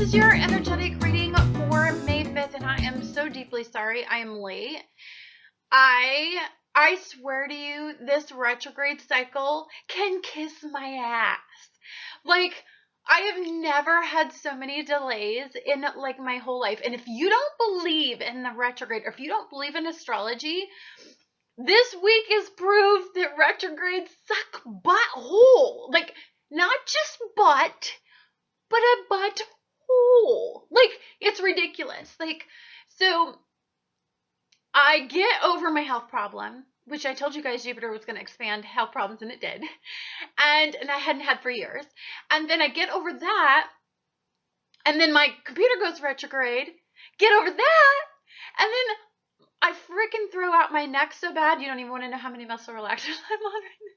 is your energetic reading for May 5th, and I am so deeply sorry I am late. I swear to you, this retrograde cycle can kiss my ass. Like, I have never had so many delays in like my whole life. And if you don't believe in the retrograde, or if you don't believe in astrology, this week is proof that retrogrades suck butthole. Like, not just butt, but a butthole. Like, it's ridiculous. Like, so I get over my health problem, which I told you guys Jupiter was going to expand health problems, and it did. And I hadn't had for years. And then I get over that, and then my computer goes retrograde. Get over that, and then I freaking throw out my neck so bad, you don't even want to know how many muscle relaxers I'm on right now.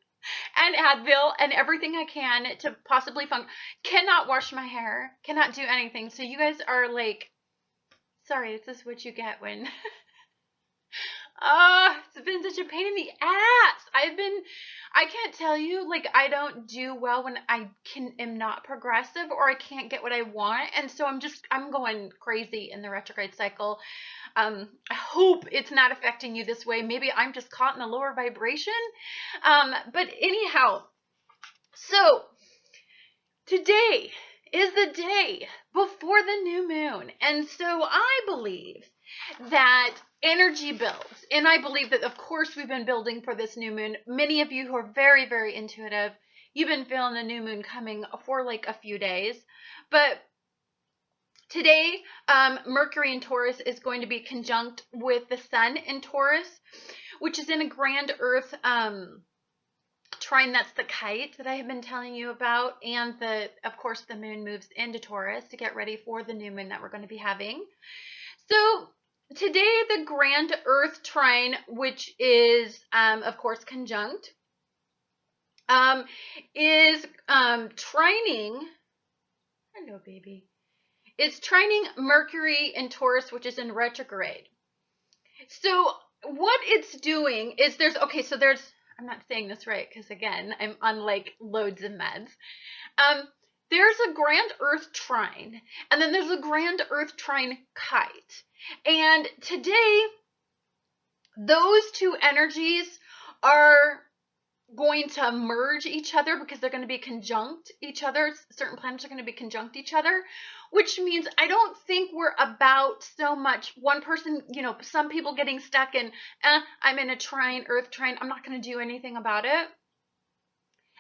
And Advil and everything I can to possibly function. Cannot wash my hair. Cannot do anything. So you guys are like, sorry, this is what you get when... It's been such a pain in the ass. I can't tell you, like, I don't do well when I am not progressive, or I can't get what I want. And so I'm going crazy in the retrograde cycle. I hope it's not affecting you this way. Maybe I'm just caught in a lower vibration. But anyhow, so today is the day before the new moon. And so I believe that energy builds. And I believe that, of course, we've been building for this new moon. Many of you who are very, very intuitive, you've been feeling the new moon coming for like a few days. But today, Mercury in Taurus is going to be conjunct with the Sun in Taurus, which is in a grand Earth trine. That's the kite that I have been telling you about. And of course, the moon moves into Taurus to get ready for the new moon that we're going to be having. So today, the grand Earth trine, which is, of course, conjunct, is trining, hello, baby, it's trining Mercury in Taurus, which is in retrograde. So what it's doing is I'm not saying this right because, again, I'm on like loads of meds. There's a grand Earth trine, and then there's a grand Earth trine kite. And today, those two energies are going to merge each other because they're going to be conjunct each other. Certain planets are going to be conjunct each other, which means I don't think we're about so much one person, some people getting stuck in, I'm in a trine, Earth trine, I'm not going to do anything about it.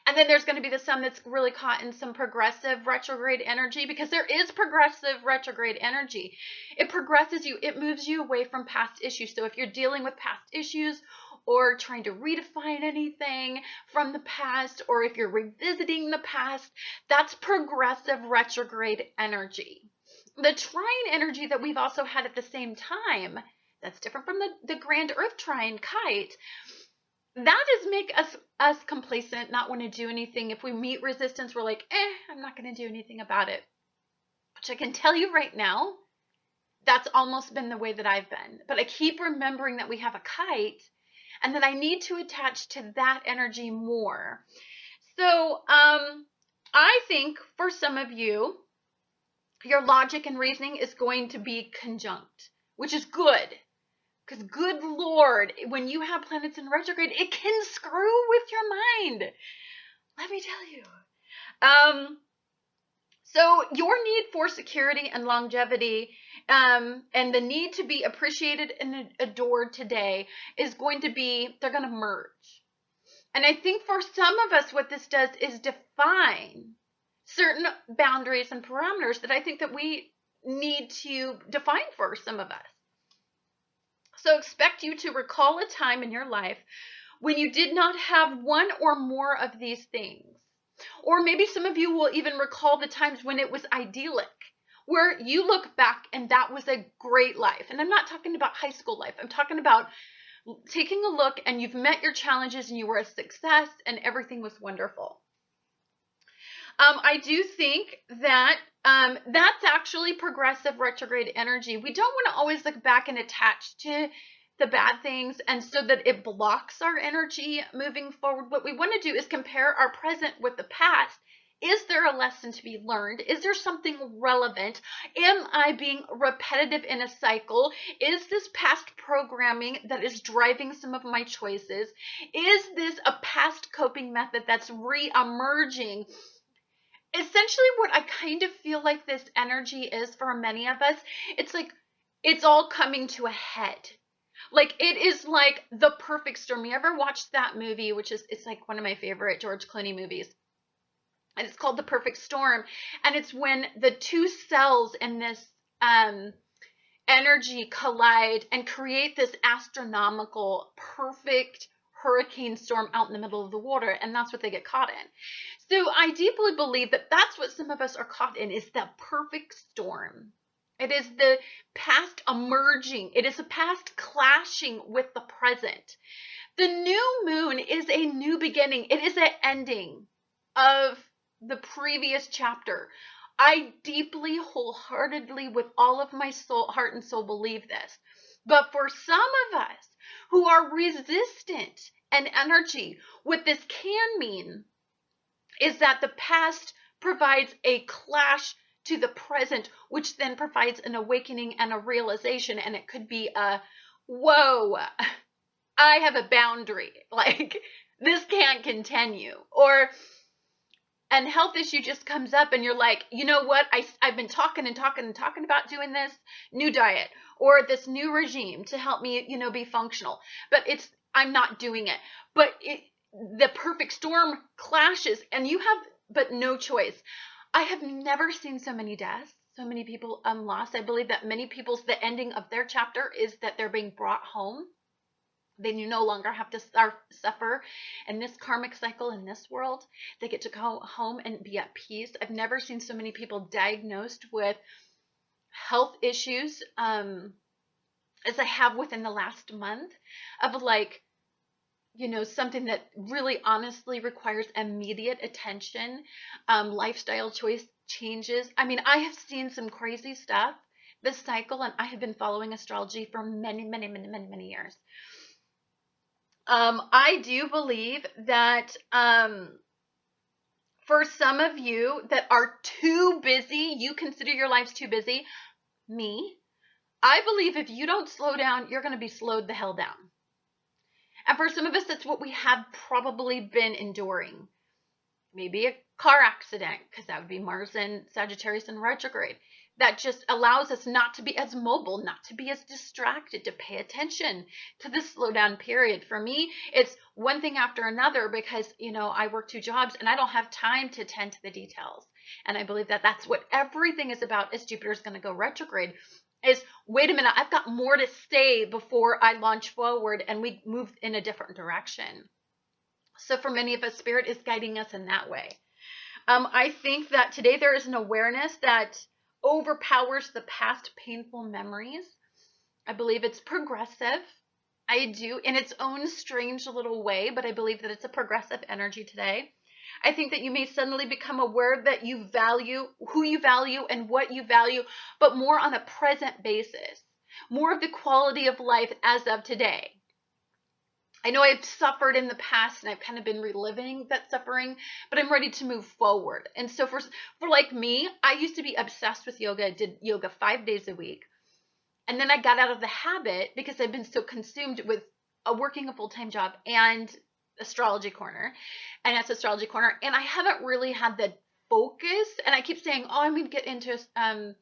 And then there's going to be the Sun that's really caught in some progressive retrograde energy, because there is progressive retrograde energy. It progresses you. It moves you away from past issues. So if you're dealing with past issues, or trying to redefine anything from the past, or if you're revisiting the past, that's progressive retrograde energy. The trine energy that we've also had at the same time, that's different from the grand Earth trine kite. That is make us complacent, not want to do anything. If we meet resistance, we're like, I'm not going to do anything about it. Which I can tell you right now, that's almost been the way that I've been. But I keep remembering that we have a kite, and that I need to attach to that energy more. So I think for some of you, your logic and reasoning is going to be conjunct, which is good. Because good Lord, when you have planets in retrograde, it can screw with your mind. Let me tell you. So your need for security and longevity, and the need to be appreciated and adored today is going to be, they're going to merge. And I think for some of us, what this does is define certain boundaries and parameters that I think that we need to define for some of us. So expect you to recall a time in your life when you did not have one or more of these things. Or maybe some of you will even recall the times when it was idyllic, where you look back and that was a great life. And I'm not talking about high school life. I'm talking about taking a look and you've met your challenges and you were a success and everything was wonderful. I do think that that's actually progressive retrograde energy. We don't want to always look back and attach to the bad things, and so that it blocks our energy moving forward. What we want to do is compare our present with the past Is there a lesson to be learned? Is there something relevant? Am I being repetitive in a cycle? Is this past programming that is driving some of my choices? Is this a past coping method that's re-emerging? Essentially, what I kind of feel like this energy is for many of us, it's like it's all coming to a head. Like, it is like the perfect storm. You ever watched that movie, which is, it's like one of my favorite George Clooney movies, and it's called The Perfect Storm, and it's when the two cells in this energy collide and create this astronomical, perfect hurricane storm out in the middle of the water, and that's what they get caught in. So I deeply believe that that's what some of us are caught in, is the perfect storm. It is the past emerging. It is a past clashing with the present. The new moon is a new beginning. It is an ending of the previous chapter. I deeply, wholeheartedly, with all of my soul, heart and soul, believe this. But for some of us who are resistant in energy, what this can mean is that the past provides a clash to the present, which then provides an awakening and a realization. And it could be a, whoa, I have a boundary. Like, this can't continue. Or an health issue just comes up and you're like, you know what? I've been talking about doing this new diet or this new regime to help me, be functional. But I'm not doing it. But the perfect storm clashes and you have but no choice. I have never seen so many deaths, so many people lost. I believe that many people's, the ending of their chapter is that they're being brought home. They no longer have to suffer in this karmic cycle in this world. They get to go home and be at peace. I've never seen so many people diagnosed with health issues as I have within the last month, of like, something that really honestly requires immediate attention, lifestyle choice changes. I mean, I have seen some crazy stuff this cycle, and I have been following astrology for many, many, many, many, many years. I do believe that for some of you that are too busy, you consider your lives too busy, I believe if you don't slow down, you're going to be slowed the hell down. And for some of us, that's what we have probably been enduring. Maybe a car accident, because that would be Mars and Sagittarius in retrograde. That just allows us not to be as mobile, not to be as distracted, to pay attention to the slowdown period. For me, it's one thing after another because, I work 2 jobs and I don't have time to tend to the details. And I believe that that's what everything is about as Jupiter's going to go retrograde. Is, wait a minute, I've got more to say before I launch forward and we move in a different direction. So for many of us, Spirit is guiding us in that way. I think that today there is an awareness that overpowers the past painful memories. I believe it's progressive. I do, in its own strange little way, but I believe that it's a progressive energy today. I think that you may suddenly become aware that you value who you value and what you value, but more on a present basis, more of the quality of life as of today. I know I've suffered in the past and I've kind of been reliving that suffering, but I'm ready to move forward. And so for like me, I used to be obsessed with yoga. I did yoga 5 days a week. And then I got out of the habit because I've been so consumed with working a full-time job and Astrology Corner. And that's Astrology Corner. And I haven't really had the focus. And I keep saying, I'm going to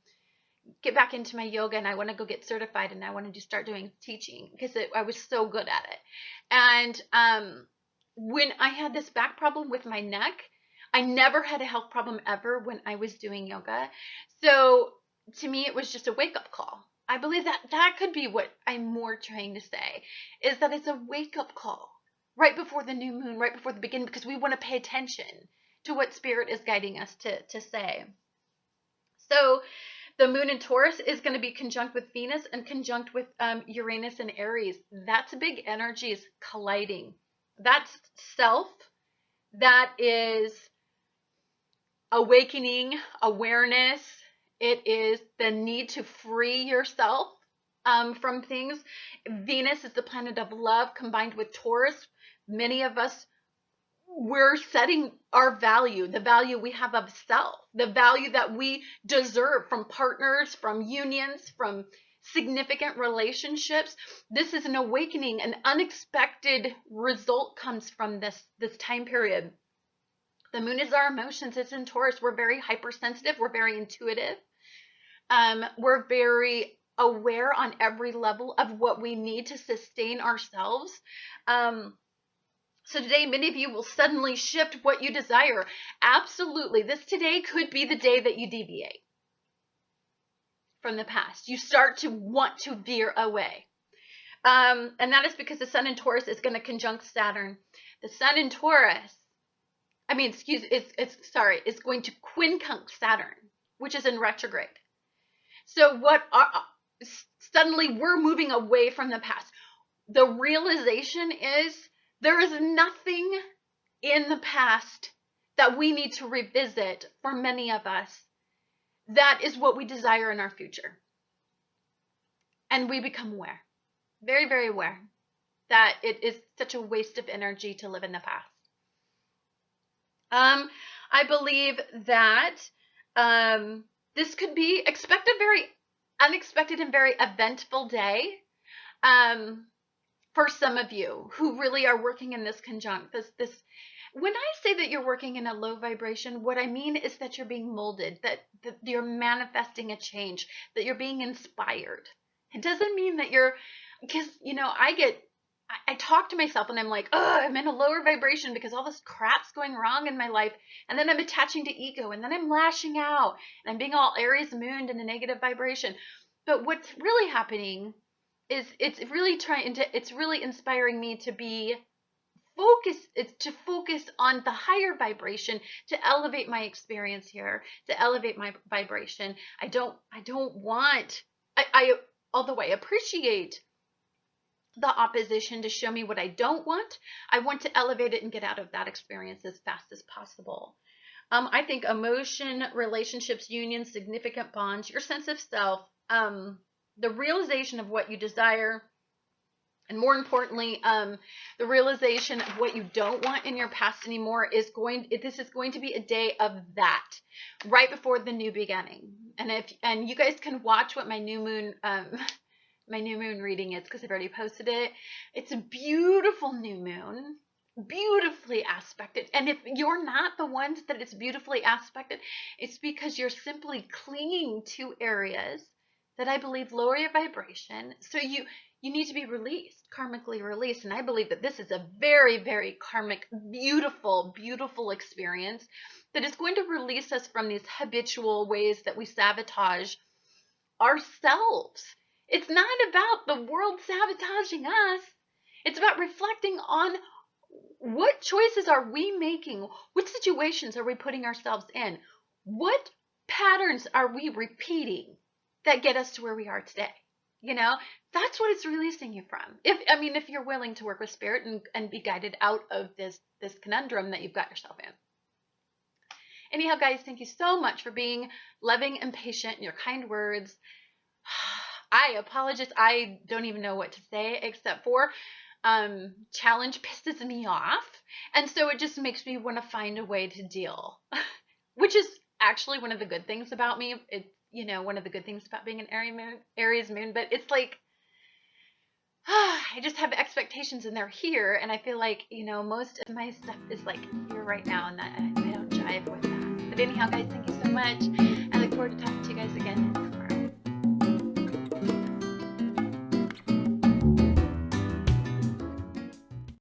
get back into my yoga and I want to go get certified and I want to start doing teaching because I was so good at it. And when I had this back problem with my neck, I never had a health problem ever when I was doing yoga. So to me, it was just a wake-up call. I believe that could be what I'm more trying to say, is that it's a wake-up call right before the new moon, right before the beginning, because we want to pay attention to what Spirit is guiding us to say. So the moon in Taurus is going to be conjunct with Venus and conjunct with Uranus and Aries. That's big energies colliding. That's self. That is awakening, awareness. It is the need to free yourself from things. Venus is the planet of love combined with Taurus. Many of us we're setting our value, the value we have of self, the value that we deserve from partners, from unions, from significant relationships. This is an awakening. An unexpected result comes from this time period. The moon is our emotions. It's in Taurus. We're very hypersensitive. We're very intuitive. We're very aware on every level of what we need to sustain ourselves. So today, many of you will suddenly shift what you desire. Absolutely. This today could be the day that you deviate from the past. You start to want to veer away. And that is because the Sun in Taurus is going to conjunct Saturn. The Sun in Taurus, is going to quincunx Saturn, which is in retrograde. So suddenly we're moving away from the past. The realization is there is nothing in the past that we need to revisit for many of us. That is what we desire in our future. And we become aware, very, very aware, that it is such a waste of energy to live in the past. I believe that this could be a very unexpected and very eventful day. For some of you who really are working in this conjunct, when I say that you're working in a low vibration, what I mean is that you're being molded, that you're manifesting a change, that you're being inspired. It doesn't mean that because, I talk to myself and I'm like, oh, I'm in a lower vibration because all this crap's going wrong in my life. And then I'm attaching to ego, and then I'm lashing out, and I'm being all Aries mooned in a negative vibration. But what's really happening is it's really inspiring me to be focus on the higher vibration, to elevate my experience here, to elevate my vibration. Although I appreciate the opposition to show me what I don't want, I want to elevate it and get out of that experience as fast as possible. I think emotion, relationships, unions, significant bonds, your sense of self, the realization of what you desire, and more importantly, the realization of what you don't want in your past anymore this is going to be a day of that, right before the new beginning. And you guys can watch what my new moon reading is, because I've already posted it. It's a beautiful new moon, beautifully aspected. And if you're not the ones that it's beautifully aspected, it's because you're simply clinging to areas that I believe lower your vibration. So you need to be released, karmically released. And I believe that this is a very, very karmic, beautiful, beautiful experience that is going to release us from these habitual ways that we sabotage ourselves. It's not about the world sabotaging us. It's about reflecting on what choices are we making? What situations are we putting ourselves in? What patterns are we repeating that get us to where we are today? That's what it's releasing you from. If you're willing to work with spirit and be guided out of this conundrum that you've got yourself in. Anyhow, guys, thank you so much for being loving and patient in your kind words. I apologize. I don't even know what to say except for challenge pisses me off. And so it just makes me want to find a way to deal, which is actually one of the good things about me. It's, one of the good things about being an Aries moon, but it's like, I just have expectations and they're here. And I feel like, most of my stuff is like here right now, and I don't jive with that. But anyhow, guys, thank you so much. I look forward to talking to you guys again.